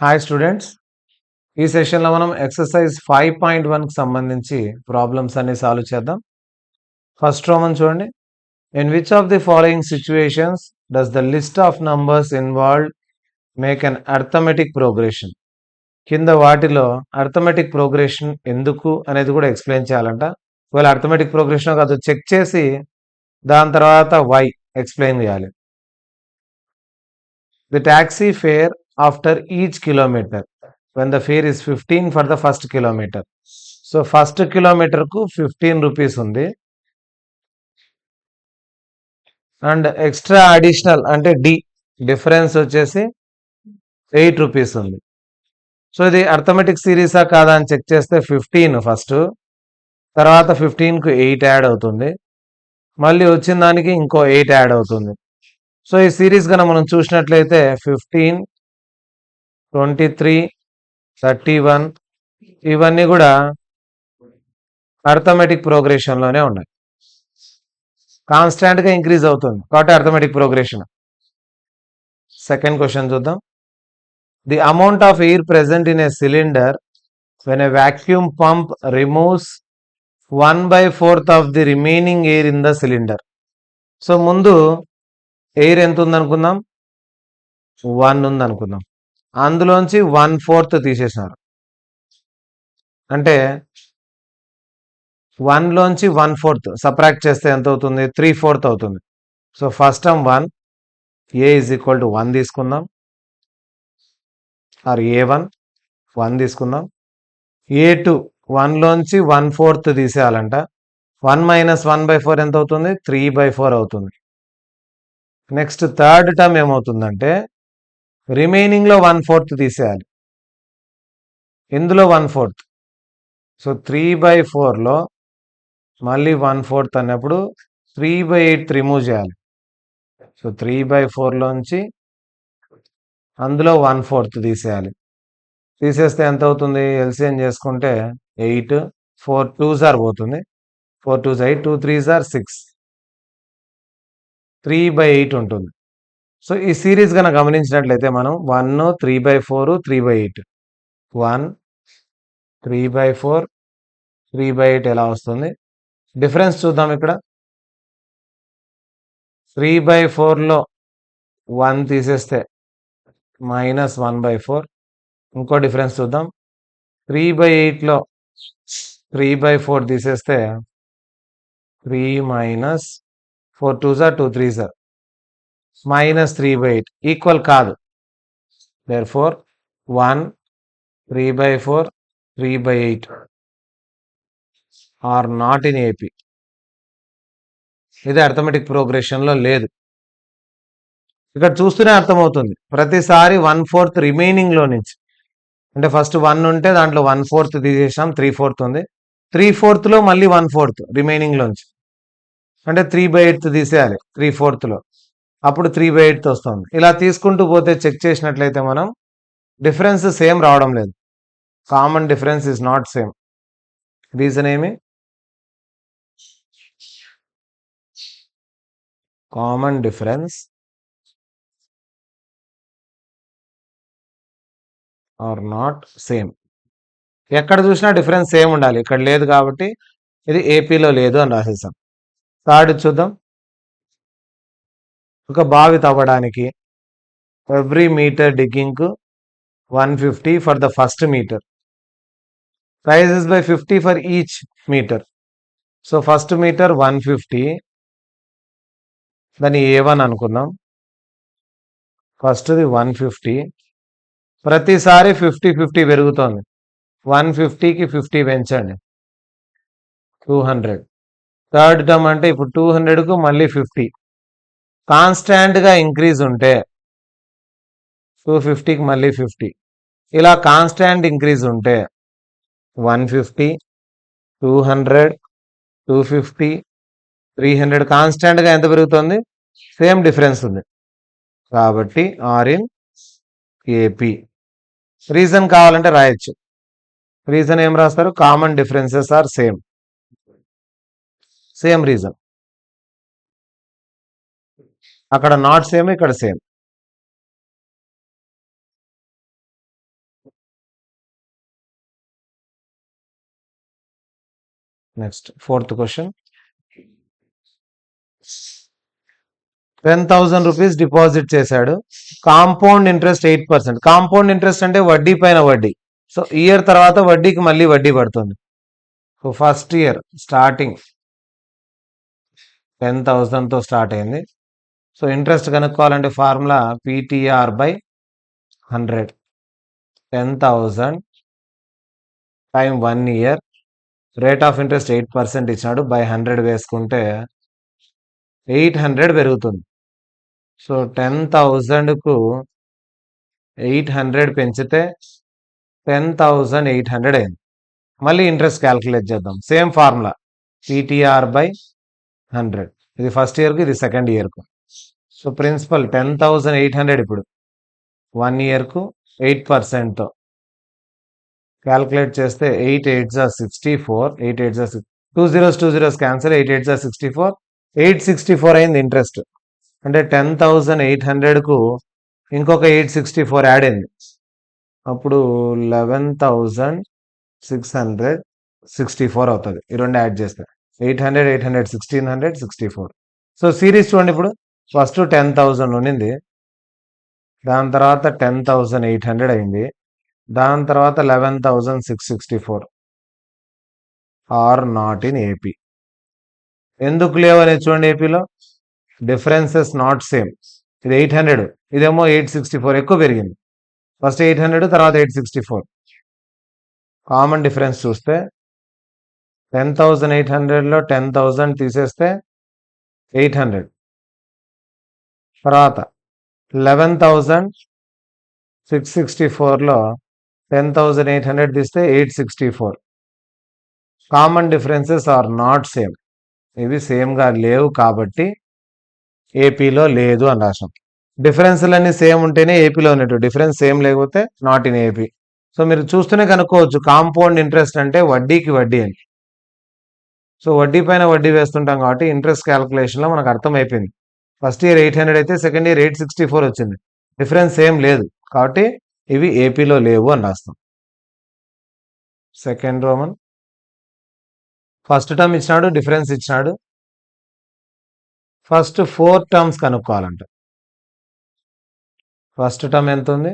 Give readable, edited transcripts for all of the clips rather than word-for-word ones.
Hi students, ఈ సెషన్లో మనం ఎక్సర్సైజ్ 5.1కి సంబంధించి ప్రాబ్లమ్స్ అన్ని సాల్వ్ చేద్దాం. ఫస్ట్ రోమన్ చూడండి. In which of the following situations does the list of numbers involved make an arithmetic progression? కింద వాటిలో అర్థమెటిక్ ప్రోగ్రెషన్ ఎందుకు అనేది కూడా ఎక్స్ప్లెయిన్ చేయాలంట. ఒకవేళ అర్థమెటిక్ ప్రోగ్రెషన్ కాదు చెక్ చేసి దాని తర్వాత వై ఎక్స్ప్లెయిన్ చేయాలి. The taxi fare after each kilometre when the fare is 15 for the first kilometer. So first kilometer ku 15 rupees ఉంది అండ్ ఎక్స్ట్రా అడిషనల్ అంటే డి డిఫరెన్స్ వచ్చేసి 8 రూపీస్ ఉంది. సో ఇది అర్థమెటిక్ సిరీసా కాదా అని చెక్ చేస్తే 15 ఫస్ట్, తర్వాత 15కు 8 యాడ్ అవుతుంది, మళ్ళీ వచ్చిన దానికి ఇంకో 8 యాడ్ అవుతుంది. సో ఈ సిరీస్ కనుక మనం చూసినట్లయితే 15, 23, 31 ఇవన్నీ కూడా అర్థమెటిక్ ప్రోగ్రెషన్లోనే ఉన్నాయి. కాన్స్టాంట్గా ఇంక్రీజ్ అవుతుంది కాబట్టి అర్థమెటిక్ ప్రోగ్రెషన్. సెకండ్ క్వశ్చన్ చూద్దాం. The amount of air present in a cylinder when a vacuum pump removes 1/4 of the remaining air in the cylinder. So ముందు ఎయిర్ ఎంత ఉందనుకుందాం, 1 ఉందనుకుందాం, అందులోంచి 1/4 తీసేసినారు అంటే 1లోంచి 1/4 సబ్ట్రాక్ట్ చేస్తే ఎంత అవుతుంది, 3/4 అవుతుంది. So first term 1, A is equal to 1 తీసుకుందాం, ఆర్ A1 1 తీసుకుందాం. A2 1లోంచి 1/4 తీసేయాలంట. 1 మైనస్ 1/4 ఎంత అవుతుంది, 3/4 అవుతుంది. నెక్స్ట్ థర్డ్ టర్మ్ ఏమవుతుందంటే రిమైనింగ్లో 1/4 తీసేయాలి, ఇందులో 1/4. సో 3/4లో మళ్ళీ 1/4 అన్నప్పుడు 3/8 రిమూవ్ చేయాలి. సో 3/4లోంచి అందులో 1/4 తీసేయాలి. తీసేస్తే ఎంత అవుతుంది, ఎల్సిఎం చేసుకుంటే 8, 4 2s పోతుంది, 4 2s 8, 2 3s 6, 3/8 ఉంటుంది. సో ఈ సిరీస్ కనుక గమనించినట్లయితే మనం 1 3/4 3/8 1 3/4 3/8 ఎలా వస్తుంది. డిఫరెన్స్ చూద్దాం. ఇక్కడ 3/4లో 1 తీసేస్తే -1/4. ఇంకో డిఫరెన్స్ చూద్దాం. 3/8లో 3/4 తీసేస్తే 3 మైనస్ 4 2s 2 3s -3/8 ఈక్వల్ కాదు. Therefore 1 3/4 3/8 are not in AP. ఇది అర్థమెటిక్ ప్రోగ్రెషన్లో లేదు. ఇక్కడ చూస్తూనే అర్థమవుతుంది, ప్రతిసారి 1/4 రిమైనింగ్లో నుంచి, అంటే ఫస్ట్ 1 ఉంటే దాంట్లో 1/4 తీసేసాం, 3/4 ఉంది. 3/4లో మళ్ళీ 1/4 రిమైనింగ్లోంచి, అంటే 3/8 తీసేయాలి 3/4లో, అప్పుడు 3/8 వస్తుంది. ఇలా తీసుకుంటూ పోతే చెక్ చేసినట్లయితే మనం డిఫరెన్స్ సేమ్ రావడం లేదు. Common difference is not same. Reason ఏమి, common difference are not same. ఎక్కడ చూసినా డిఫరెన్స్ సేమ్ ఉండాలి, ఇక్కడ లేదు కాబట్టి ఇది ఏపీలో లేదు అని రాసేసాం. థర్డ్ చూద్దాం. ఒక బావి తవ్వడానికి ఎవ్రీ మీటర్ డిగ్గింగ్కు 150 for the first metre, price is by 50 for each metre. So first metre 150, దాన్ని A1 అనుకుందాం. ఫస్ట్ది 150, ప్రతిసారి 50 పెరుగుతోంది. 150కి 50 పెంచండి, 200. థర్డ్ టర్మ్ అంటే ఇప్పుడు 200కు మళ్ళీ 50. కాన్స్టాంట్గా ఇంక్రీజ్ ఉంటే 250కి మళ్ళీ 50, ఇలా కాన్స్టాంట్ ఇంక్రీజ్ ఉంటే 150 200 250 300 కాన్స్టాంట్గా ఎంత పెరుగుతుంది, సేమ్ డిఫరెన్స్ ఉంది కాబట్టి ఆర్ ఇన్ ఏపీ. రీజన్ కావాలంటే రాయొచ్చు. రీజన్ ఏం రాస్తారు, common differences are same. Same reason, అక్కడ నాట్ సేమ్, ఇక్కడ same. Next 4th question. 10,000 rupees deposit చేశాడు. Compound interest 8%. కాంపౌండ్ ఇంట్రెస్ట్ అంటే వడ్డీ పైన వడ్డీ. సో ఇయర్ తర్వాత వడ్డీకి మళ్ళీ వడ్డీ పడుతుంది. సో ఫస్ట్ ఇయర్ స్టార్టింగ్ 10,000తో స్టార్ట్ అయింది. సో ఇంట్రెస్ట్ కనుక్కోవాలంటే formula PTR/100. 10,000 time 1 year, rate of interest 8% ఇచ్చినాడు, బై 100 వేసుకుంటే 800 పెరుగుతుంది. సో 10,000కు 800 పెంచితే 10,800 అయింది. మళ్ళీ ఇంట్రెస్ట్ క్యాల్కులేట్ చేద్దాం. Same formula PTR/100. ఇది ఫస్ట్ ఇయర్కు, ఇది సెకండ్ ఇయర్కు. సో ప్రిన్సిపల్ 10,800 ఇప్పుడు 1 ఇయర్కు 8%తో క్యాల్కులేట్ చేస్తే 8 8 64, 8 8 2 zeros 2 zeros క్యాన్సిల్, 8 8 64, 864 అయింది ఇంట్రెస్ట్. అంటే 10,800కు ఇంకొక 864 యాడ్ అయింది. అప్పుడు 11,664 అవుతుంది. ఈ రెండు యాడ్ చేస్తే 800 800 1600 64. సో సిరీస్ చూడండి. ఇప్పుడు ఫస్ట్ 10,000 ఉన్నింది, దాని తర్వాత 10,800 అయింది, దాని తర్వాత 11,664 ఆర్ నాట్ ఇన్ ఏపీ. ఎందుకు లేవు అనేది చూడండి. ఏపీలో డిఫరెన్సెస్ నాట్ సేమ్. ఇది 800, ఇదేమో 864, ఎక్కువ పెరిగింది. ఫస్ట్ 800, తర్వాత 864. కామన్ డిఫరెన్స్ చూస్తే 10,800లో 10,000 తీసేస్తే 800, తర్వాత 11,664లో 10,800 తీస్తే 864. Common differences are not same. ఇవి సేమ్గా లేవు కాబట్టి ఏపీలో లేదు అని రాసాం. డిఫరెన్స్లన్నీ సేమ్ ఉంటేనే ఏపీలో ఉన్నట్టు, డిఫరెన్స్ సేమ్ లేకపోతే నాట్ ఇన్ ఏపీ. సో మీరు చూస్తూనే కనుక్కోవచ్చు, కాంపౌండ్ ఇంట్రెస్ట్ అంటే వడ్డీకి వడ్డీ అని. సో వడ్డీ పైన వడ్డీ వేస్తుంటాం కాబట్టి ఇంట్రెస్ట్ క్యాల్కులేషన్లో మనకు అర్థమైపోయింది. ఫస్ట్ ఇయర్ 800 అయితే సెకండ్ ఇయర్ 864 వచ్చింది. డిఫరెన్స్ సేమ్ లేదు కాబట్టి ఇవి ఏపీలో లేవు అని రాస్తాం. సెకండ్ రోమన్, ఫస్ట్ టర్మ్ ఇచ్చినాడు, డిఫరెన్స్ ఇచ్చినాడు. ఫస్ట్ 4 టర్మ్స్ కనుక్కోవాలంట. ఫస్ట్ టర్మ్ ఎంత ఉంది?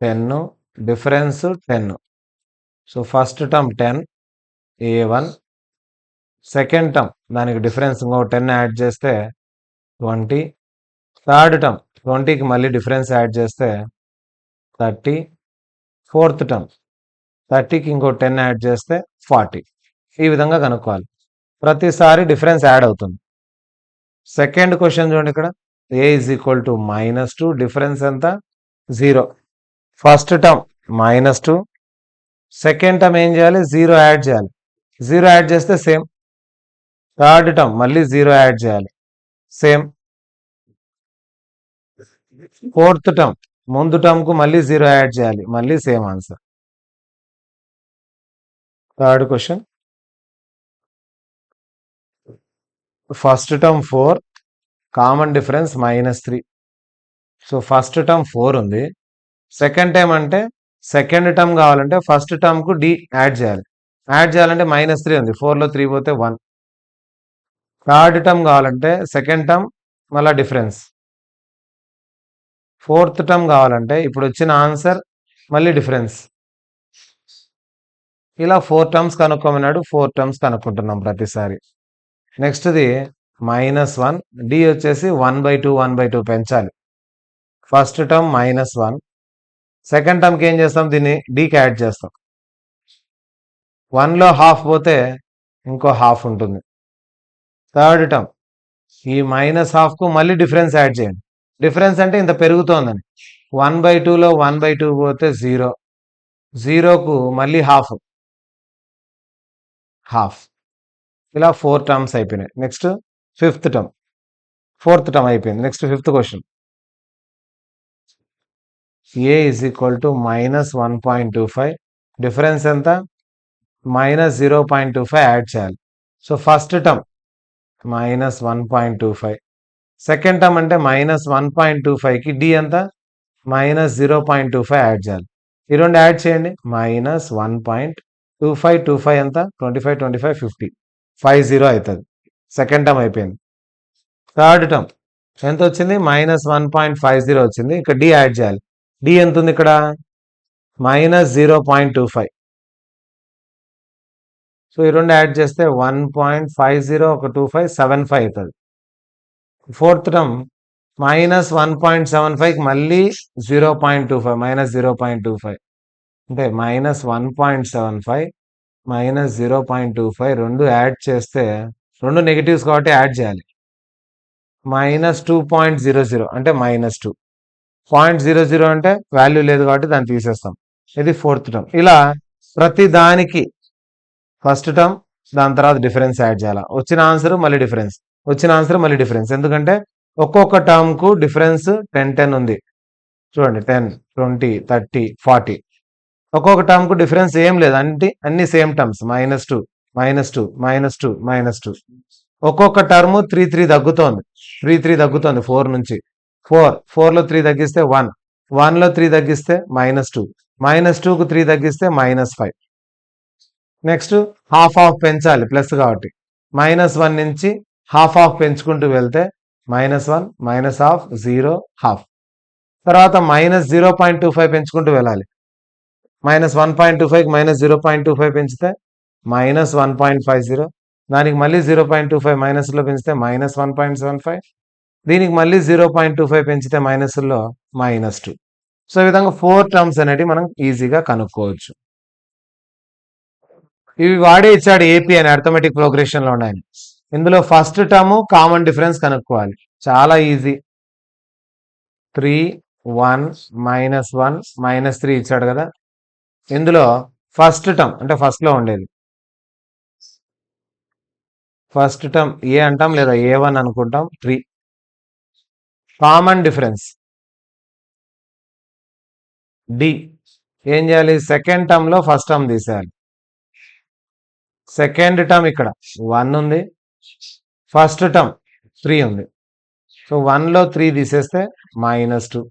10, difference 10. So first term 10 A1, second term దానికి డిఫరెన్స్ ఇంకో 10 యాడ్ చేస్తే 20, థర్డ్ టర్మ్ 20కి మళ్ళీ డిఫరెన్స్ యాడ్ చేస్తే 30, ఫోర్త్ టర్మ్ 30కి ఇంకో 10 యాడ్ చేస్తే 40. ఈ విధంగా కనుక్కోవాలి. ప్రతిసారి డిఫరెన్స్ యాడ్ అవుతుంది. సెకండ్ క్వశ్చన్ చూడండి. ఇక్కడ A = -2, డిఫరెన్స్ ఎంత? 0. ఫస్ట్ టర్మ్ -2, సెకండ్ టర్మ్ ఏం చేయాలి? 0 యాడ్ చేయాలి. 0 యాడ్ చేస్తే సేమ్. థర్డ్ టర్మ్ మళ్ళీ 0 యాడ్ చేయాలి, సేమ్. ఫోర్త్ టర్మ్ ముందు టర్మ్కు మళ్ళీ 0 యాడ్ చేయాలి, మళ్ళీ same answer. Third question, first term 4, common difference -3. So first term 4 ఉంది. సెకండ్ టర్మ్ అంటే సెకండ్ టర్మ్ కావాలంటే ఫస్ట్ టర్మ్కు D యాడ్ చేయాలి. యాడ్ చేయాలంటే -3 ఉంది, 4లో 3 పోతే 1. థర్డ్ టర్మ్ కావాలంటే సెకండ్ టర్మ్ మళ్ళీ డిఫరెన్స్. ఫోర్త్ టర్మ్ కావాలంటే ఇప్పుడు వచ్చిన ఆన్సర్ మళ్ళీ డిఫరెన్స్. ఇలా 4 టర్మ్స్ కనుక్కోమన్నాడు. 4 టర్మ్స్ కనుక్కుంటున్నాం ప్రతిసారి. నెక్స్ట్ది -1, D వచ్చేసి 1/2 1/2 పెంచాలి. ఫస్ట్ టర్మ్ -1, సెకండ్ టర్మ్కి ఏం చేస్తాం? దీన్ని Dకి యాడ్ చేస్తాం. 1లో హాఫ్ పోతే ఇంకో హాఫ్ ఉంటుంది. థర్డ్ టర్మ్ ఈ -1/2కు మళ్ళీ డిఫరెన్స్ యాడ్ చేయండి. డిఫరెన్స్ అంటే ఇంత పెరుగుతోందని. 1/2లో 1/2 పోతే 0, 0కు మళ్ళీ హాఫ్. ఇలా 4 టర్మ్స్ అయిపోయినాయి. Next fifth term, fourth term అయిపోయింది. Next fifth question. A = -1.25, difference ఎంత? -0.25 యాడ్ చేయాలి. So first term -1.25, second term అంటే -1.25కి D ఎంత? -0.25 యాడ్ చేయాలి. ఈ రెండు యాడ్ చేయండి, -1.25. 25 ఎంత 25 50 50 అవుతుంది. సెకండ్ టర్మ్ అయిపోయింది. థర్డ్ టర్మ్ ఎంత వచ్చింది -1.50 వచ్చింది. ఇక్కడ డి యాడ్ చేయాలి. డి ఎంత ఉంది ఇక్కడ -0.25. సో ఈ రెండు యాడ్ చేస్తే 1.50 ఒక 25 75 అవుతుంది. ఫోర్త్ టర్మ్ -1.75 మళ్ళీ 0.25 -0.25 అంటే -1.75 -0.25 రెండు యాడ్ చేస్తే రెండు నెగిటివ్స్ కాబట్టి యాడ్ చేయాలి. -2.00 అంటే -2. 0.00 అంటే వాల్యూ లేదు కాబట్టి దాన్ని తీసేస్తాం. ఇది ఫోర్త్ టర్మ్. ఇలా ప్రతి దానికి ఫస్ట్ టర్మ్ దాని తర్వాత డిఫరెన్స్ యాడ్ చేయాలి. వచ్చిన ఆన్సర్ మళ్ళీ డిఫరెన్స్, వచ్చిన ఆన్సర్ మళ్ళీ డిఫరెన్స్. ఎందుకంటే ఒక్కొక్క టర్మ్కు డిఫరెన్స్ 10 ఉంది. చూడండి 10, 20, 30, 40. ఒక్కొక్క టర్మ్కు డిఫరెన్స్ ఏం లేదు, అన్ని సేమ్ టర్మ్స్ -2, -2, -2, -2. ఒక్కొక్క టర్మ్ 3 తగ్గుతోంది, 3 తగ్గుతోంది 4 నుంచి. 4లో 3 తగ్గిస్తే 1, 1లో 3 తగ్గిస్తే -2, -2కు 3 తగ్గిస్తే -5. నెక్స్ట్ హాఫ్ పెంచాలి ప్లస్ కాబట్టి. -1 నుంచి హాఫ్ పెంచుకుంటూ వెళ్తే -1, -1/2, 0, 1/2. తర్వాత -0.25 పెంచుకుంటూ వెళ్ళాలి. -1.25కి -0.25 పెంచితే -1.50. దానికి మళ్ళీ 0.25 మైనస్లో పెంచితే -1.75. దీనికి మళ్ళీ 0.25 పెంచితే మైనస్లో -2. సో ఈ విధంగా 4 టర్మ్స్ అనేవి మనం ఈజీగా కనుక్కోవచ్చు. ఇవి వాడే ఇచ్చాడు ఏపీ అని అర్థమెటిక్ ప్రోగ్రెషన్ లో ఉన్నాయని. ఇందులో ఫస్ట్ టర్మ్ కామన్ డిఫరెన్స్ కనుక్కోవాలి, చాలా ఈజీ. 3, 1, -1, -3 ఇచ్చాడు కదా. ఇందులో ఫస్ట్ టర్మ్ అంటే ఫస్ట్ లో ఉండేది ఫస్ట్ టర్మ్ ఏ అంటాం లేదా A1 అనుకుంటాం. 3 కామన్ డిఫరెన్స్ డి. ఏం చేయాలి, సెకండ్ టర్మ్ లో ఫస్ట్ టర్మ్ తీసేయాలి. సెకండ్ టర్మ్ ఇక్కడ 1 ఉంది, ఫస్ట్ టర్మ్ 3 ఉంది. సో 1లో 3 తీసేస్తే -2.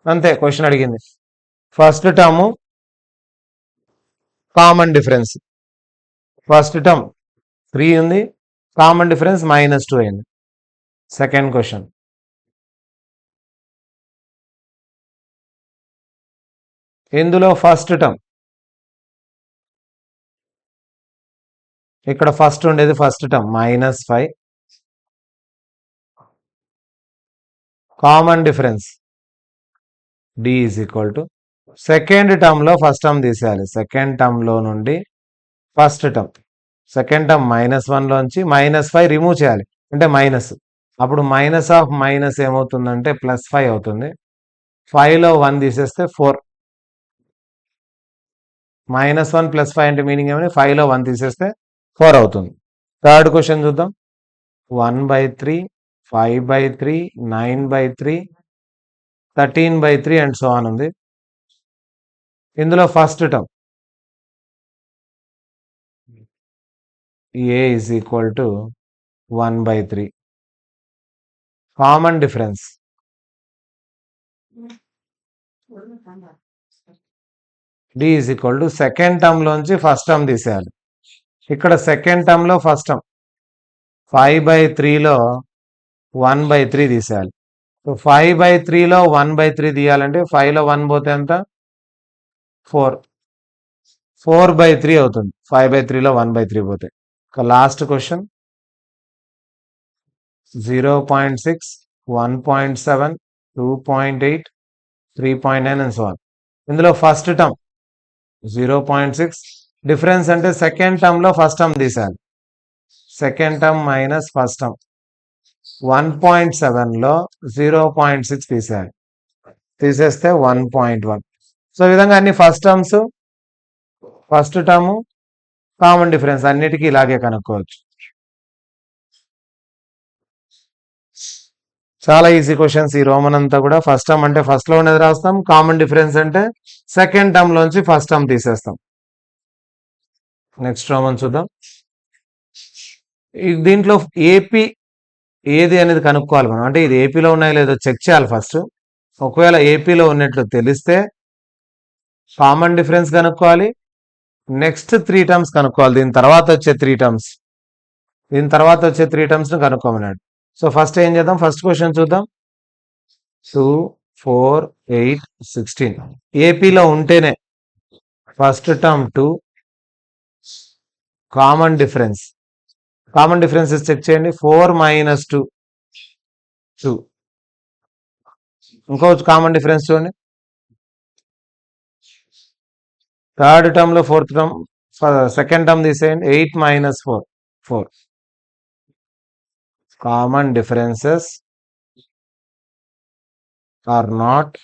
అంతే, క్వశ్చన్ అడిగింది. First term common difference, first term 3 ఉంది, కామన్ డిఫరెన్స్ -2 అయింది. Second question. ఇందులో ఫస్ట్ టర్మ్ ఇక్కడ ఫస్ట్ ఉండేది first term -5, common difference d is equal to second term లో ఫస్ట్ టర్మ్ తీసేయాలి. సెకండ్ టర్మ్ లో నుండి ఫస్ట్ టర్మ్, సెకండ్ టర్మ్ -1 లోంచి -5 రిమూవ్ చేయాలి అంటే మైనస్. అప్పుడు -(-) ఏమవుతుందంటే +5 అవుతుంది. 5లో 1 తీసేస్తే 4. -1 +5 అంటే మీనింగ్ ఏమని, 5లో 1 తీసేస్తే 4 అవుతుంది. థర్డ్ క్వశ్చన్ చూద్దాం. 1/3, 5/3, 9/3, 13/3 అండ్ సో ఆన్ ఉంది. ఇందులో first term A is equal to 1/3. Common difference D is equal to second term లోంచి ఫస్ట్ టర్మ్ తీసేయాలి. ఇక్కడ సెకండ్ టర్మ్ లో ఫస్ట్ టర్మ్ 5/3లో 1/3 తీసేయాలి. సో 5/3లో 1/3 తీయాలంటే 5లో 1 పోతే ఎంత 4, 4/3 అవుతుంది. 5/3లో 1/3 పోతే. Last question 0.6, 1.7, 2.8, 3.9 and so on. ఇందులో ఫస్ట్ టర్మ్ 0.6, డిఫరెన్స్ అంటే సెకండ్ టర్మ్ లో ఫస్ట్ టర్మ్ తీసేయాలి. Second term minus first term 1.7లో 0.6 తీసేయాలి. తీసేస్తే 1.1. సో ఈ విధంగా అన్ని first terms, first term, common difference అన్నిటికీ ఇలాగే కనుక్కోవచ్చు. చాలా ఈజీ క్వశ్చన్స్. ఈ రోమన్ అంతా కూడా ఫస్ట్ టర్మ్ అంటే ఫస్ట్ లో ఉన్నది రాస్తాం, కామన్ డిఫరెన్స్ అంటే సెకండ్ టర్మ్ లోంచి ఫస్ట్ టర్మ్ తీసేస్తాం. నెక్స్ట్ రోమన్ చూద్దాం. దీంట్లో ఏపీ ఏది అనేది కనుక్కోవాలి మనం. అంటే ఇది ఏపీలో ఉన్నాయో లేదో చెక్ చేయాలి ఫస్ట్. ఒకవేళ ఏపీలో ఉన్నట్లు తెలిస్తే కామన్ డిఫరెన్స్ కనుక్కోవాలి, నెక్స్ట్ 3 టర్మ్స్ కనుక్కోవాలి. దీని తర్వాత వచ్చే 3 టర్మ్స్ ని కనుక్కోమన్నాడు. సో ఫస్ట్ ఏం చేద్దాం, ఫస్ట్ క్వశ్చన్ చూద్దాం. 2, 4, 8, 16 ఏపీలో ఉంటేనే first term 2, common differences check చేయండి. 4 - 2 2. ఇంకో కామన్ డిఫరెన్స్ చూడండి. థర్డ్ టర్మ్ లో ఫోర్త్ టర్మ్ సెకండ్ టర్మ్ తీసేయండి. 8 - 4 4. Common differences are not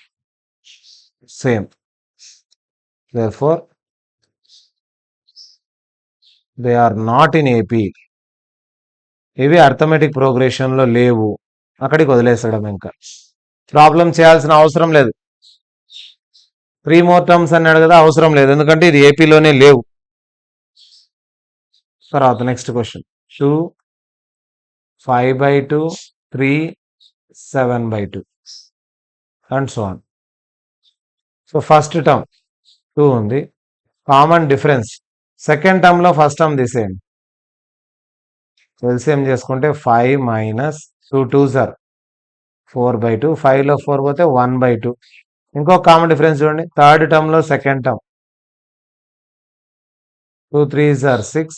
same, therefore they are not in AP. ఇవి అర్థమెటిక్ ప్రోగ్రెషన్ లో లేవు, అక్కడికి వదిలేసడం. ఇంకా ప్రాబ్లం చేయాల్సిన అవసరం లేదు. 3 more టర్మ్స్ అన్నాడు కదా, అవసరం లేదు, ఎందుకంటే ఇది ఏపీలోనే లేవు. తర్వాత next question 2, 5/2, 3, 7/2 and so on. So first term 2 ఉంది, కామన్ డిఫరెన్స్ సెకండ్ టర్మ్ లో ఫస్ట్ టర్మ్ తీసేయండి. ఎల్సిఎం చేసుకుంటే 5 - 2 2s are 4/2. 5 లో 4 పోతే 1/2. ఇంకో కామన్ డిఫరెన్స్ చూడండి, థర్డ్ టర్మ్ లో సెకండ్ టర్మ్ 2 3s are 6.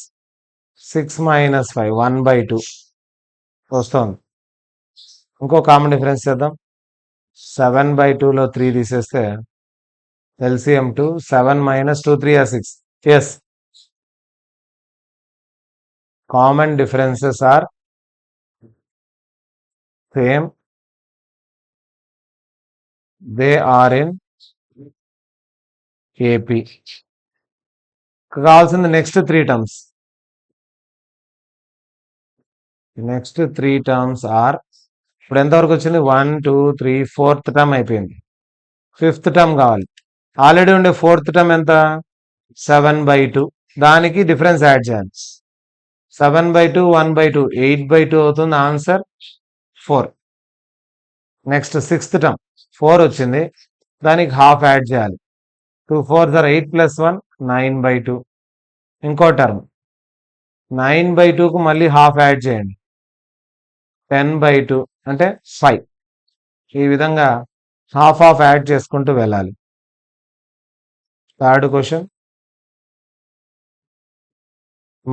6 - 5 1/2 వస్తుంది. ఇంకో కామన్ డిఫరెన్స్ చేద్దాం. 7/2 లో 3 తీసేస్తే LCM 2. 7 - 2 3 are 6. Yes, common differences are same, they are in AP. కావాల్సింది next 3 terms. Next 3 terms are, ఇప్పుడు ఎంతవరకు వచ్చింది, 1 2 3 4th టర్మ్ అయిపోయింది, 5th టర్మ్ కావాలి. ఆల్రెడీ ఉండే 4th టర్మ్ ఎంత, 7/2. దానికి డిఫరెన్స్ యాడ్ చేయాలి. 7/2 1/2 8/2 అవుతుంది. ఆన్సర్ 4. నెక్స్ట్ 6th టర్మ్ 4 వచ్చింది, దానికి హాఫ్ యాడ్ చేయాలి. 2 4s are 8 + 1 9/2. ఇంకో టర్మ్ 9/2కు మళ్ళీ హాఫ్ యాడ్ చేయండి, 10/2 అంటే 5. ఈ విధంగా హాఫ్ యాడ్ చేసుకుంటూ వెళ్ళాలి. Third question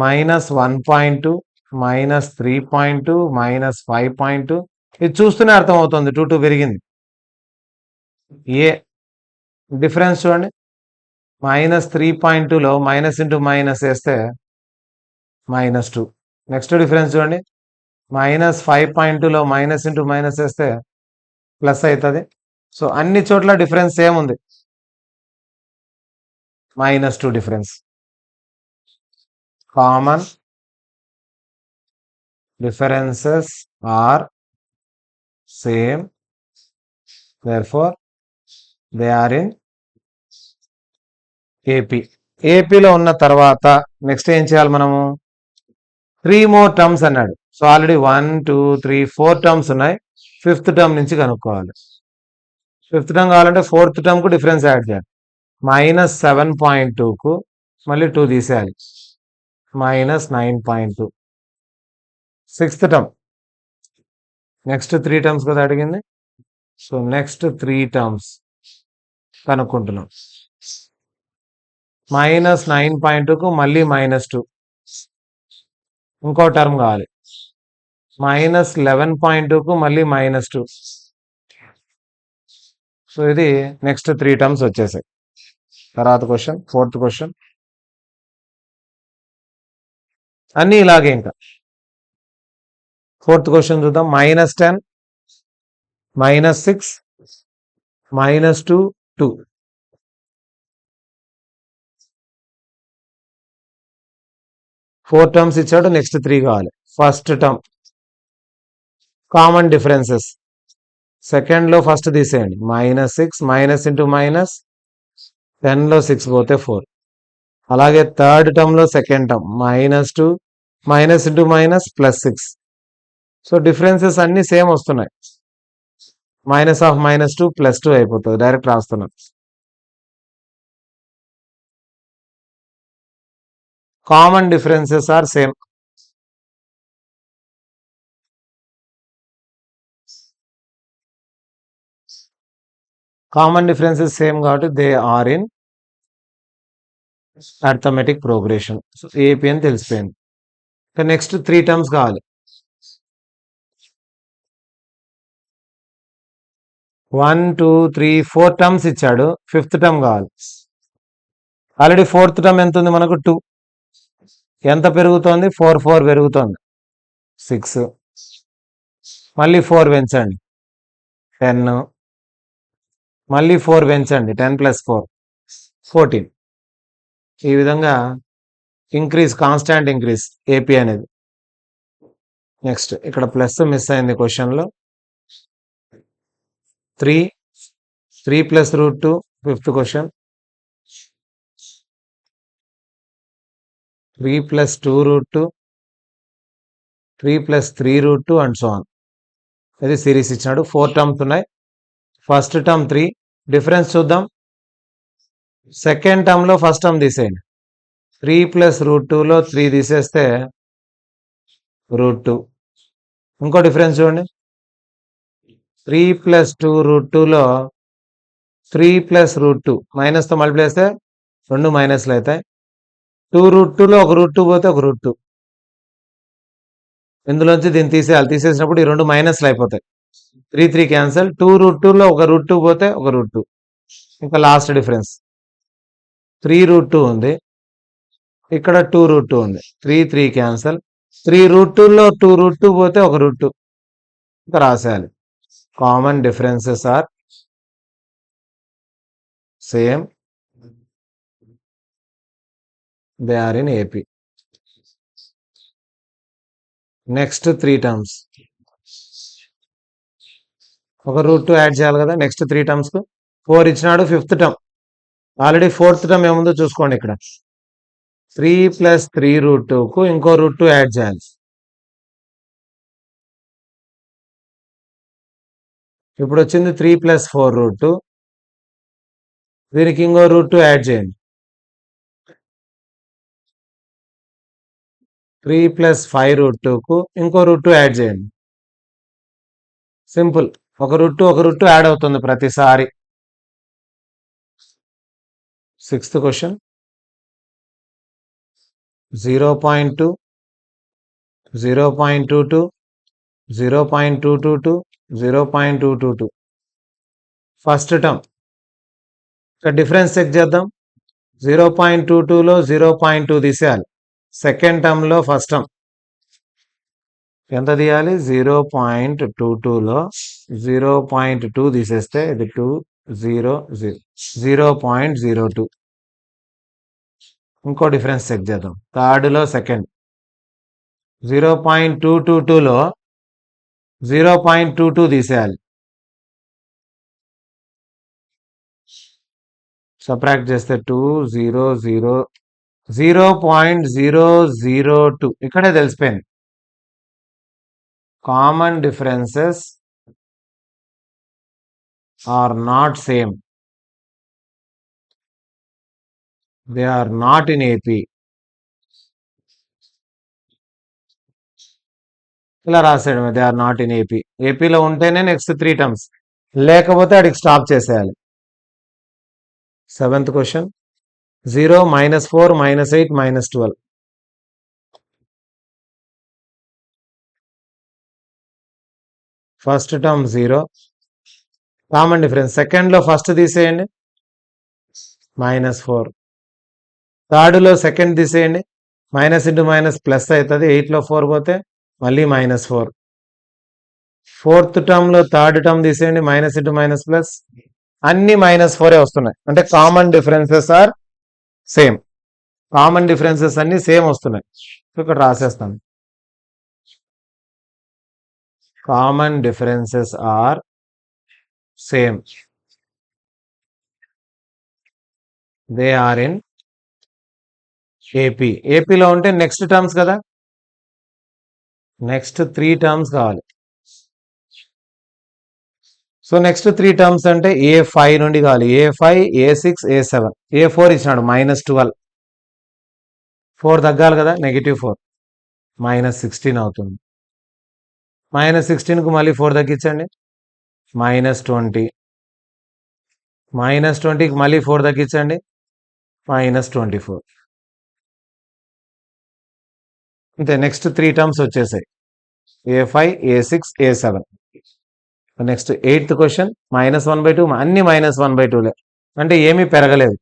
-1.2 -3.2 -5.2. ఇది చూస్తూనే అర్థమవుతుంది 2 2 పెరిగింది. ఏ డిఫరెన్స్ చూడండి, -3.2లో మైనస్ ఇంటూ మైనస్ వేస్తే -2. నెక్స్ట్ డిఫరెన్స్ చూడండి, -5.2లో మైనస్ ఇంటూ మైనస్ వేస్తే ప్లస్ అవుతుంది. సో అన్ని చోట్ల డిఫరెన్స్ సేమ్ ఉంది, -2 difference. Common differences are same, therefore they are in AP. ఏపీలో ఉన్న తర్వాత నెక్స్ట్ ఏం చేయాలి మనము, 3 more టర్మ్స్ అన్నాడు. సో ఆల్రెడీ 1 2 3 4 టర్మ్స్ ఉన్నాయి, 5th టర్మ్ నుంచి కనుక్కోవాలి. 5th టర్మ్ కావాలంటే 4th టర్మ్ కు డిఫరెన్స్ యాడ్ చేయాలి. -7.2కు మళ్ళీ 2 తీసేయాలి, -9.2. 6th టర్మ్, నెక్స్ట్ 3 టర్మ్స్ కదా అడిగింది. సో నెక్స్ట్ 3 టర్మ్స్ కనుక్కుంటున్నాం. -9.2కు మళ్ళీ -2. ఇంకో టర్మ్ కావాలి, -11.2కు మళ్ళీ -2. సో ఇది నెక్స్ట్ 3 టర్మ్స్ వచ్చేసాయి. తర్వాత క్వశ్చన్, 4th క్వశ్చన్ అన్నీ ఇలాగే. ఇంకా 4th క్వశ్చన్ చూద్దాం. -10 -6 -2 2. 4 టర్మ్స్ ఇచ్చాడు, నెక్స్ట్ 3 కావాలి. First term common differences, second లో ఫస్ట్ తీసేయండి, -6 మైనస్ ఇంటూ మైనస్ 10లో 6 పోతే 4. అలాగే థర్డ్ టర్మ్ లో second term -2 minus into minus +6. So differences అన్ని సేమ్ వస్తున్నాయి, -2 +2 అయిపోతుంది, డైరెక్ట్ రాస్తున్నాం. Common differences are same. Common differences same కాబట్టి they are in arithmetic progression. So AP అని తెలిసిపోయింది. నెక్స్ట్ 3 టర్మ్స్ కావాలి. 1 2 3 4 టర్మ్స్ ఇచ్చాడు. 5th టర్మ్ కావాలి. ఆల్రెడీ 4th టర్మ్ ఎంత ఉంది మనకు? 2. ఎంత పెరుగుతోంది? 4 4 పెరుగుతోంది 6. మళ్ళీ 4 పెంచండి 10. మళ్ళీ 4 పెంచండి 10 + 4 14. ఈ విధంగా ఇంక్రీజ్, కాన్స్టాంట్ ఇంక్రీజ్ ఏపీ అనేది. నెక్స్ట్ ఇక్కడ ప్లస్ మిస్ అయింది క్వశ్చన్లో. 3 + √2 5th question. 3 + 2√2 3 + 3√2 and so on. ఇది సిరీస్ ఇచ్చినాడు. 4 టర్మ్స్ ఉన్నాయి. First term 3. డిఫరెన్స్ చూద్దాం. సెకండ్ టర్మ్లో ఫస్ట్ టర్మ్ తీసేయండి. 3 + √2లో 3 తీసేస్తే √2. ఇంకో డిఫరెన్స్ చూడండి. 3 + 2√2లో 3 + √2 మైనస్తో మల్టిప్లై చేస్తే 2 మైనస్లు అవుతాయి. 2√2లో ఒక √2 పోతే ఒక √2. ఇందులోంచి దీన్ని తీసేయాలి. తీసేసినప్పుడు ఈ 2 మైనస్లు అయిపోతాయి. 3 3 క్యాన్సల్. 2√2లో ఒక √2 పోతే ఒక √2. ఇంకా లాస్ట్ డిఫరెన్స్ 3√2 ఉంది. ఇక్కడ 2√2 ఉంది. 3 3 క్యాన్సల్. 3√2లో 2√2 పోతే ఒక √2. ఇంకా రాసేయాలి. Common differences are same, they are in AP. Next 3 terms. ఒక √2 యాడ్ చేయాలి కదా నెక్స్ట్ 3 టర్మ్స్కు. 4 ఇచ్చినాడు. 5th term. Already 4th term ఏముందో చూసుకోండి. ఇక్కడ 3 + 3√2కు ఇంకో √2 యాడ్ చేయాలి. ఇప్పుడు వచ్చింది 3 + 4√2. దీనికి ఇంకో √2 యాడ్ చేయండి. 3 + 5√2కు ఇంకో √2 యాడ్ చేయండి. సింపుల్. ఒక √2 యాడ్ అవుతుంది ప్రతిసారి. 6th question. 0.2 0.22 0.222 0.222. First term. ఇక్కడ డిఫరెన్స్ చెక్ చేద్దాం. 0.22లో 0.2 తీసేయాలి. సెకండ్ టర్మ్లో ఫస్ట్ టర్మ్ ఎంత తీయాలి? 0.22లో 0.2 తీసేస్తే ఇది 2 0 0 0.02. ఇంకో డిఫరెన్స్ చెక్ చేద్దాం. థర్డ్లో సెకండ్ 0.222లో 0.22 తీసేయాలి. సబ్ట్రాక్ట్ చేస్తే 2 0 0 0.002. ఇక్కడే తెలిసిపోయింది. Common differences are not same, they are not in AP. ఇలా రాసేయడమే, they are not in AP. ఏపీలో ఉంటేనే నెక్స్ట్ 3 టర్మ్స్, లేకపోతే అడిగి స్టాప్ చేసేయాలి. 7th question. 0 -4 -8 -12. First term 0. Common difference. సెకండ్లో ఫస్ట్ తీసేయండి -4. థర్డ్లో సెకండ్ తీసేయండి. మైనస్ ఇంటూ మైనస్ ప్లస్ అవుతుంది. 8లో 4 పోతే మళ్ళీ -4. 4th టర్మ్లో థర్డ్ టర్మ్ తీసేయండి. Minus into minus plus. అన్ని -4 వస్తున్నాయి. అంటే common differences are same. Common differences అన్ని సేమ్ వస్తున్నాయి. ఇక్కడ రాసేస్తాను. Common differences are same, they are in AP. ఏపీలో ఉంటే నెక్స్ట్ టర్మ్స్ కదా, నెక్స్ట్ 3 టర్మ్స్ కావాలి. సో నెక్స్ట్ 3 టర్మ్స్ అంటే A5 నుండి కావాలి. A5 A6 A7. A4 ఇచ్చినాడు -12. 4 తగ్గాలి కదా, -4 -16 అవుతుంది. -16కు మళ్ళీ 4 తగ్గించండి, -20. -20కి మళ్ళీ 4 తగ్గించండి, -24. అంతే. నెక్స్ట్ 3 టర్మ్స్ వచ్చేసాయి, A5, A6, A7. Next 8th question, -1/2 అన్ని -1/2లే, అంటే ఏమీ పెరగలేదు.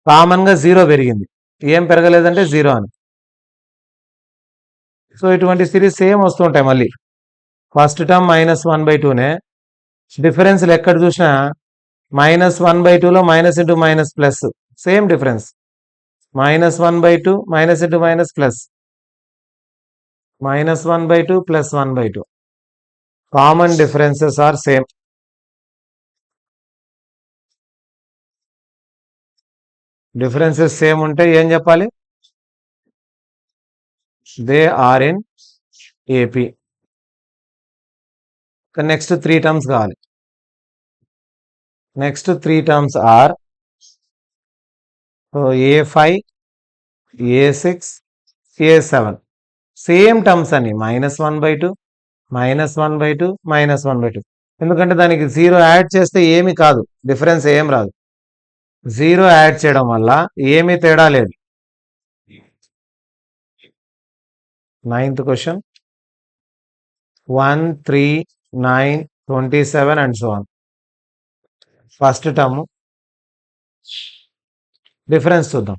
కామన్గా 0 పెరిగింది, ఏం పెరగలేదంటే 0 అని. సో ఇటువంటి సిరీస్ సేమ్ వస్తుంటాయి మళ్ళీ. ఫస్ట్ టర్మ్ -1/2నే, డిఫరెన్స్లు ఎక్కడ చూసినా -1/2లో minus into minus plus, same difference. -1/2 minus into minus plus, -1/2 plus 1/2. Common differences are same. Differences same ఉంటే ఏం చెప్పాలి? They are in AP. Next 3 terms కావాలి. Next 3 terms are A5, A6, A7. Same terms అని, -1/2, -1/2, -1/2. ఎందుకంటే దానికి 0 add చేస్తే ఏమి కాదు, డిఫరెన్స్ ఏం రాదు. 0 యాడ్ చేయడం వల్ల ఏమీ తేడా లేదు. 9th question, 1, 3, 9, 27 and so on. First term difference చూద్దాం.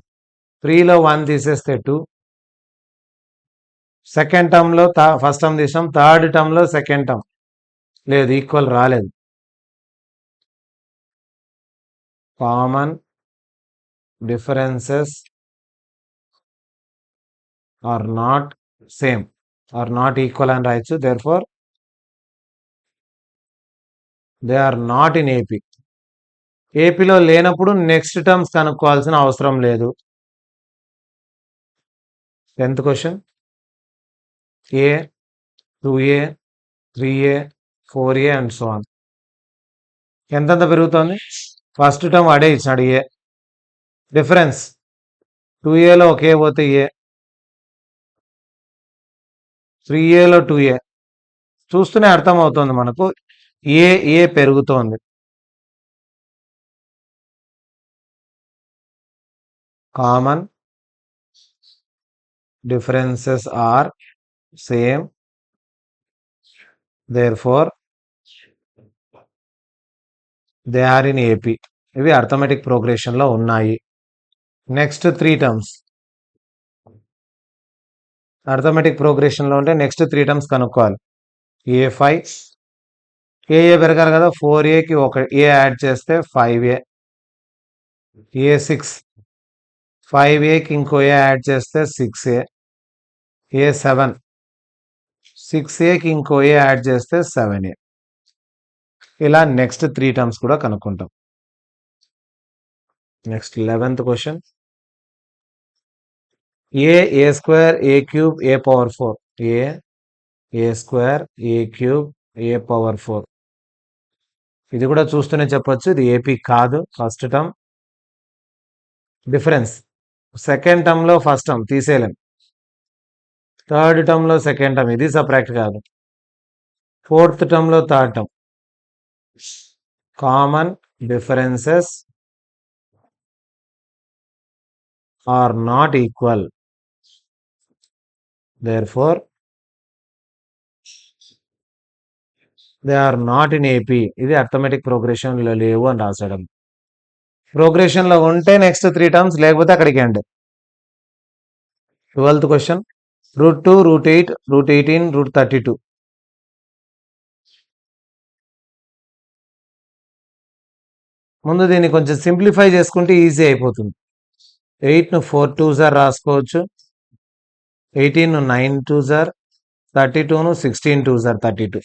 3లో 1 తీసేస్తే 2. సెకండ్ టర్మ్లో ఫస్ట్ టర్మ్ తీసాం, థర్డ్ టర్మ్లో సెకండ్ టర్మ్ లేదు, ఈక్వల్ రాలేదు. Common differences are not same, are not equal అని రాయొచ్చు. Therefore they are not in AP. ఏపీలో లేనప్పుడు నెక్స్ట్ టర్మ్స్ కనుక్కోవాల్సిన అవసరం లేదు. 10th question, A, 2A, 3A, 4A and so on. ఎంతంత పెరుగుతోంది? ఫస్ట్ టర్మ్ అడే ఇచ్చినాడు A. డిఫరెన్స్ 2Aలో ఒక A పోతే A, 3Aలో 2A. చూస్తూనే అర్థమవుతోంది మనకు ఏ పెరుగుతోంది. Common differences are same, therefore they are in AP. ఇవి అర్థమెటిక్ ప్రోగ్రెషన్లో ఉన్నాయి. నెక్స్ట్ 3 టర్మ్స్ అర్థమెటిక్ ప్రోగ్రెషన్లో ఉంటే నెక్స్ట్ 3 టర్మ్స్ కనుక్కోవాలి. A5, ఏ పెరగాలి కదా, 4Aకి ఒక A యాడ్ చేస్తే 5A. A6, 5Aకి ఇంకో A యాడ్ చేస్తే 6A. A7, 6Aకి ఇంకో A యాడ్ చేస్తే 7A. ఇలా నెక్స్ట్ 3 టర్మ్స్ కూడా కనుక్కుంటాం. Next 11th question, A square, A cube, A power 4. A square, A cube, A power 4. ఇది కూడా చూస్తూనే చెప్పొచ్చు, ఇది ఏపీ కాదు. ఫస్ట్ టర్మ్ డిఫరెన్స్, సెకండ్ టర్మ్లో ఫస్ట్ టర్మ్ తీసేయలేం, థర్డ్ టర్మ్లో సెకండ్ టర్మ్, ఇది సపరేట్ కాదు. ఫోర్త్ టర్మ్లో third term. Common differences are not equal, therefore they are not in AP. ఇది అర్థమెటిక్ ప్రోగ్రెషన్లో లేవు అని రాసడం. ప్రోగ్రెషన్లో ఉంటే నెక్స్ట్ 3 టర్మ్స్, లేకపోతే అక్కడికి ఎండ్. 12th question, √2, √8, √18, √32. ముందు దీన్ని కొంచెం సింప్లిఫై చేసుకుంటే ఈజీ అయిపోతుంది. 8ను 4 2s రాసుకోవచ్చు, 18ను 9 2s, 32ను 16 2s 32.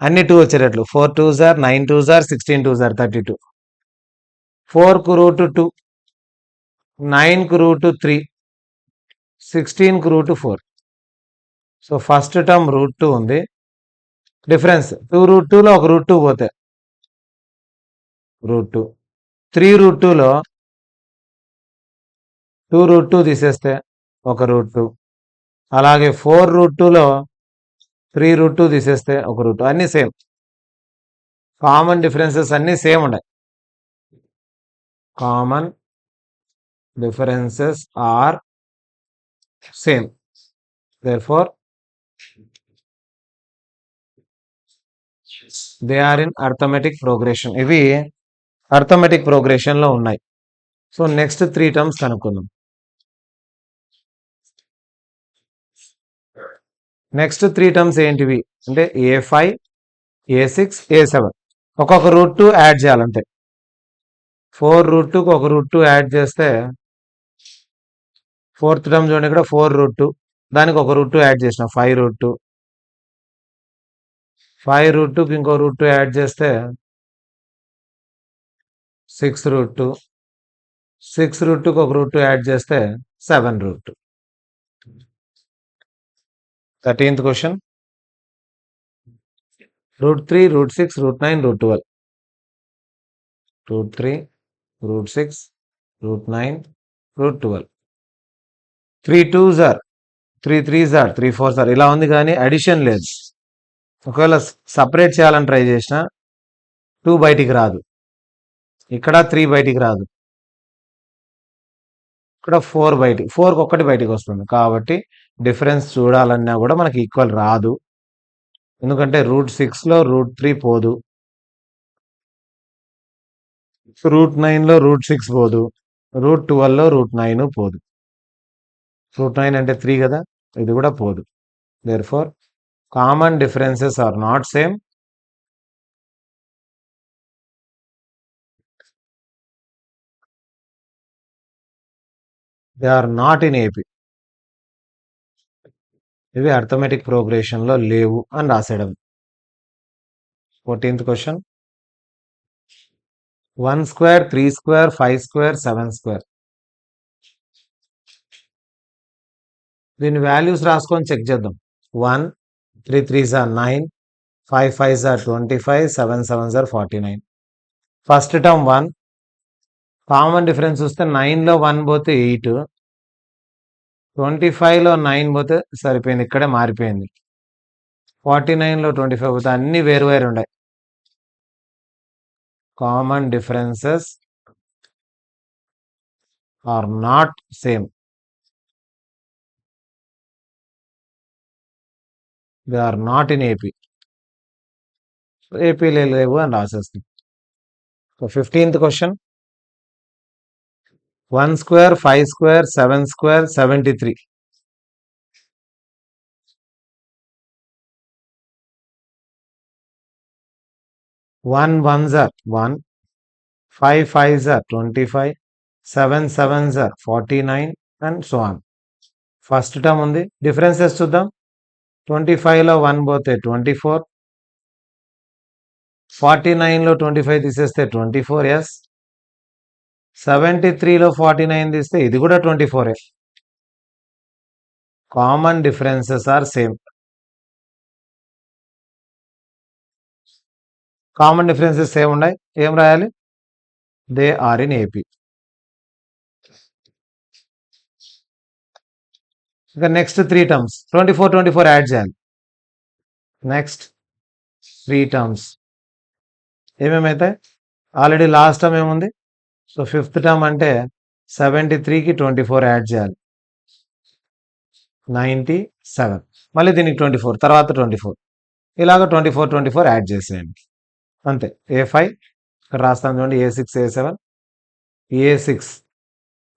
అన్ని 2 వచ్చేటట్లు 4 2s, 9 2s, 16 2s 32. 4కు √2, 9కు √3, 16కు √4. So first term √2 ఉంది. డిఫరెన్స్ 2√2లో ఒక √2 పోతే √2, 3 √2లో 2√2 తీసేస్తే ఒక √2. అలాగే 4√2లో 3√2 తీసేస్తే ఒక √2. అన్నీ సేమ్. కామన్ డిఫరెన్సెస్ అన్నీ సేమ్ ఉన్నాయి. Common differences are same. therefore they are in arithmetic progression. ఇవి అర్థమెటిక్ ప్రోగ్రెషన్ లో ఉన్నాయి. సో నెక్స్ట్ 3 టర్మ్స్ కనుక్కుందాం. నెక్స్ట్ 3 టర్మ్స్ ఏంటివి అంటే A5, A6, A7. ఒక్కొక్క √2 యాడ్ చేయాలంటే 4√2కి ఒక √2 యాడ్ చేస్తే 4th టర్మ్ చూడండి, ఇక్కడ 4√2, దానికి ఒక √2 యాడ్ చేసిన 5√2. 5√2కి ఇంకో √2 యాడ్ చేస్తే 6√2. 6√2కి ఒక √2 యాడ్ చేస్తే 7√2. 13th question. √3, √6, √9, √12. √3, √6, √9, √12. 3 2s are 3 3s are 3 4s are ఇలా ఉంది, కానీ అడిషన్ లేదు. ఒకవేళ సపరేట్ చేయాలని ట్రై చేసిన 2 బయటికి రాదు, ఇక్కడ 3 బయటికి రాదు, ఇక్కడ 4 బయటికి, 4కి ఒక్కటి బయటికి వస్తుంది. కాబట్టి డిఫరెన్స్ చూడాలన్నా కూడా మనకి ఈక్వల్ రాదు, ఎందుకంటే √6లో √3 పోదు, √9లో √6 పోదు, √12లో √9 పోదు. √9 అంటే 3 కదా, ఇది కూడా పోదు. therefore common differences are not same. They are not in AP. ఇవి అర్థమెటిక్ ప్రోగ్రెషన్ లో లేవు అని రాసేయడం. 14th question. 1 square, 3 square, 5 square, 7 square. దీని వాల్యూస్ రాసుకొని చెక్ చేద్దాం. 1 3 3s are 9, 5 5s are 25, 7 7s are 49. First term 1. Common difference చూస్తే 9లో 1 పోతే 8, 25లో 9 పోతే సరిపోయింది, ఇక్కడే మారిపోయింది. 49లో 25 పోతే అన్ని వేరు వేరు ఉన్నాయి. Common differences are not same. They are not in AP. ఏపీలో లేవు అని రాసేస్తాం. So 15th question. 1 square, 5 square, 7 square, 73. 1 1s are 1, 5 5s are 25, 7 7s are 49 and so on. First term ఉంది, డిఫరెన్సెస్ చూద్దాం. 25లో 1 పోతే 24, 49లో 25 తీసేస్తే 24, ఎస్. 73లో 49 తీస్తే ఇది కూడా 24. Common differences are same. Common differences same ఉన్నాయి, ఏం రాయాలి? They are in AP. ఇక నెక్స్ట్ 3 టర్మ్స్ 24 24 యాడ్ చేయాలి. నెక్స్ట్ 3 టర్మ్స్ ఏమేమైతే ఆల్రెడీ లాస్ట్ టర్మ్ ఏముంది, సో 5th టర్మ్ అంటే 73కి 24 యాడ్ చేయాలి, 97. మళ్ళీ దీనికి 24, తర్వాత 24, ఇలాగ 24 24 యాడ్ చేసేయండి అంతే. A5 ఇక్కడ రాస్తాను చూడండి, A6 A7. A6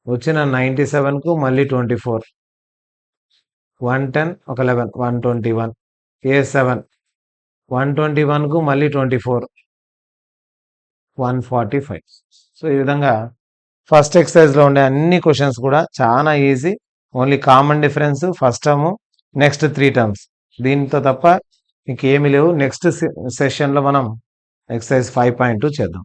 వచ్చిన 97కు మళ్ళీ 24, 110 ఒక 11 121. A7 121కు మళ్ళీ 24, 145. సో ఈ విధంగా ఫస్ట్ ఎక్సర్సైజ్లో ఉండే అన్ని క్వశ్చన్స్ కూడా చాలా easy. Only common difference first term, next 3 terms, దీంతో తప్ప ఇంకేమీ లేవు. నెక్స్ట్ సెషన్లో మనం ఎక్సర్సైజ్ 5.2 చేద్దాం.